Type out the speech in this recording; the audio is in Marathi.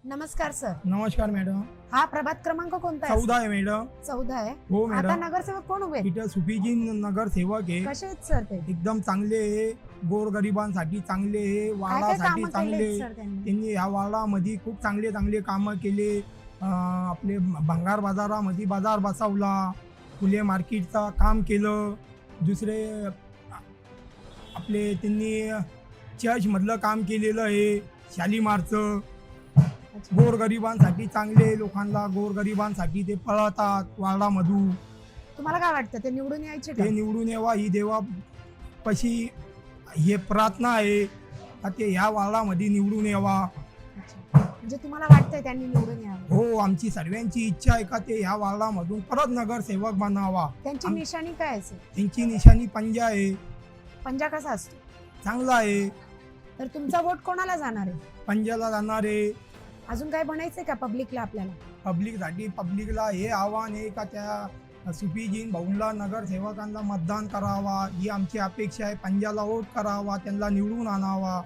नमस्कार सर. नमस्कार मॅडम. हा प्रभात क्रमांक कोणता आहे? 14 आहे मॅडम. 14 आहे. हो आता मॅडम. नगरसेवक कोण उभे? इथं सुफीजी नगरसेवक आहे. कसे आहेत सर ते? एकदम चांगले आहे. गोरगरिबांसाठी चांगले आहे. काय काय वार्डासाठी कामं चांगले केले आहे. सर त्यांनी? त्यांनी ह्या वार्डामध्ये खूप चांगले चांगले कामं केले. आपले भंगार बाजारामध्ये बाजार बसवला. फुले मार्केटचं काम केलं. दुसरे आपले त्यांनी चर्चमधलं काम केलेलं आहे. शालीमारचं. अच्छा. गोरगरिबांसाठी चांगले, लोकांना गोरगरिबांसाठी ते पळतात वार्डामधून. तुम्हाला काय वाटतं ते निवडून यायचे का? ते निवडून यावा ही देवापाशी हे प्रार्थना आहे का ते ह्या वार्डामध्ये निवडून यावा. अच्छा. म्हणजे तुम्हाला वाटतंय त्यांनी निवडून यावं? हो, आमची सर्वांची इच्छा आहे का ते ह्या वार्डामधून परत नगरसेवक बनावा. त्यांची निशाणी काय आहे सर? त्यांची निशाणी पंजा आहे. पंजा कसा असतो? चांगला आहे. तर तुमचा वोट कोणाला जाणार आहे? पंजाला जाणारे. अजून काय बनायचंय का पब्लिकला आपल्याला? पब्लिकला हे आव्हान आहे का त्या सुफीजीन भाऊंला नगरसेवकांना मतदान करावा ही आमची अपेक्षा आहे. पंजाला वोट करावा, त्यांना निवडून आणावा.